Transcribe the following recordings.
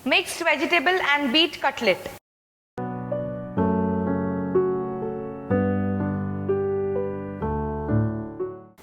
Mixed vegetable and beet cutlet.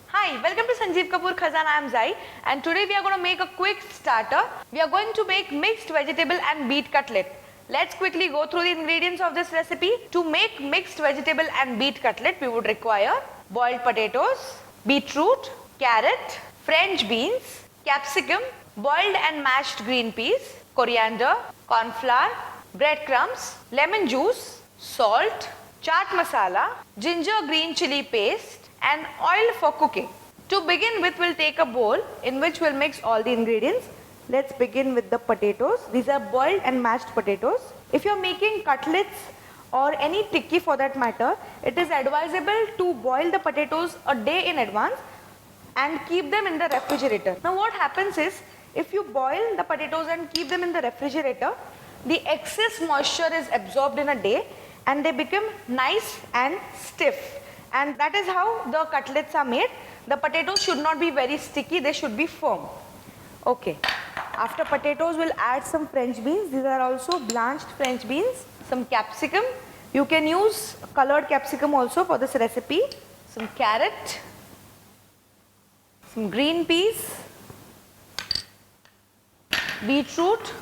Hi, welcome to Sanjeev Kapoor Khazana. I am Zai, and today we are going to make a quick starter. We are going to make mixed vegetable and beet cutlet. Let's quickly go through the ingredients of this recipe. To make mixed vegetable and beet cutlet, we would require boiled potatoes, beetroot, carrot, French beans, capsicum, boiled and mashed green peas, coriander, corn flour, breadcrumbs, lemon juice, salt, chaat masala, ginger green chili paste, and oil for cooking. To begin with, we'll take a bowl in which we'll mix all the ingredients. Let's begin with the potatoes. These are boiled and mashed potatoes. If you're making cutlets or any tikki for that matter, it is advisable to boil the potatoes a day in advance and keep them in the refrigerator. Now what happens is, if you boil the potatoes and keep them in the refrigerator, the excess moisture is absorbed in a day and they become nice and stiff. And that is how the cutlets are made. The potatoes should not be very sticky, they should be firm. Okay. After potatoes, we'll add some French beans. These are also blanched French beans. Some capsicum. You can use colored capsicum also for this recipe. Some carrot. Some green peas. Beetroot.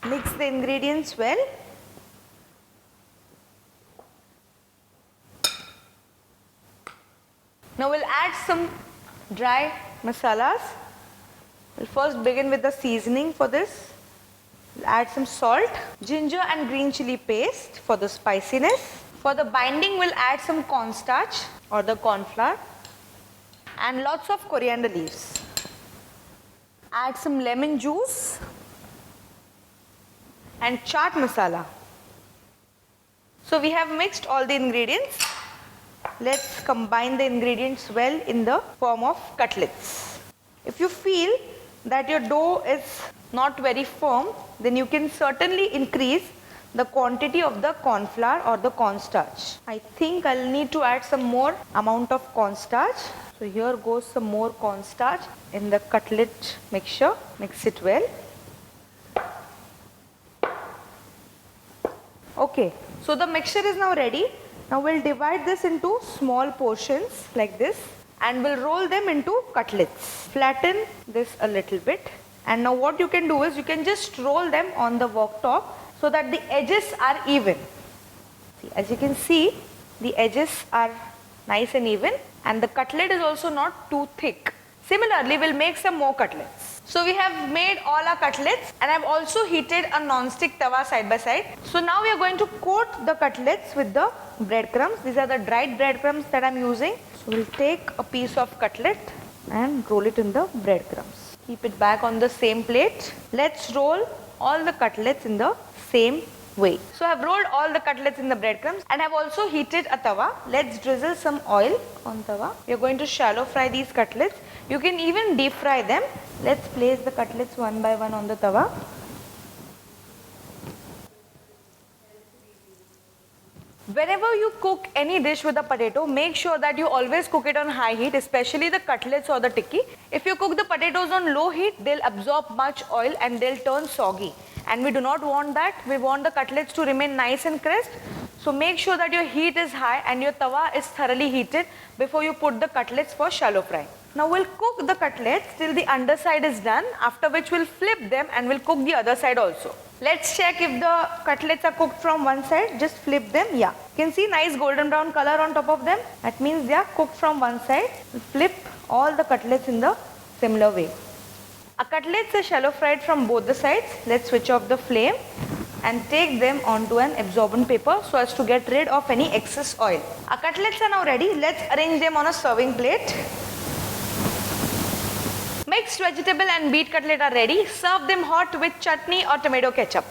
Mix the ingredients well. Now we'll add some dry masalas. We'll first begin with the seasoning for this. We'll add some salt, ginger and green chili paste for the spiciness. For the binding, we'll add some cornstarch or the corn flour and lots of coriander leaves. Add some lemon juice and chaat masala. So we have mixed all the ingredients. Let's combine the ingredients well in the form of cutlets. If you feel that your dough is not very firm, then you can certainly increase the quantity of the corn flour or the cornstarch. I think I'll need to add some more amount of cornstarch. So here goes some more cornstarch in the cutlet mixture. Mix it well. Okay, so the mixture is now ready. Now we'll divide this into small portions like this and we'll roll them into cutlets. Flatten this a little bit, and now what you can do is you can just roll them on the wok top so that the edges are even. See, as you can see, the edges are nice and even, and the cutlet is also not too thick. Similarly, we'll make some more cutlets. So we have made all our cutlets, and I've also heated a non-stick tawa side by side. So now we are going to coat the cutlets with the breadcrumbs. These are the dried breadcrumbs that I'm using. So we'll take a piece of cutlet and roll it in the breadcrumbs. Keep it back on the same plate. Let's roll all the cutlets in the same way. So I've rolled all the cutlets in the breadcrumbs and I've also heated a tawa. Let's drizzle some oil on tawa. We're going to shallow fry these cutlets. You can even deep fry them. Let's place the cutlets one by one on the tawa. Whenever you cook any dish with a potato, make sure that you always cook it on high heat, especially the cutlets or the tikki. If you cook the potatoes on low heat, they'll absorb much oil and they'll turn soggy. And we do not want that. We want the cutlets to remain nice and crisp. So make sure that your heat is high and your tawa is thoroughly heated before you put the cutlets for shallow fry. Now we'll cook the cutlets till the underside is done, after which we'll flip them and we'll cook the other side also. Let's check if the cutlets are cooked from one side. Just flip them. Yeah. You can see nice golden brown color on top of them. That means they are cooked from one side. We'll flip all the cutlets in the similar way. Our cutlets are shallow fried from both the sides. Let's switch off the flame and take them onto an absorbent paper so as to get rid of any excess oil. Our cutlets are now ready. Let's arrange them on a serving plate. Mixed vegetable and beet cutlet are ready. Serve them hot with chutney or tomato ketchup.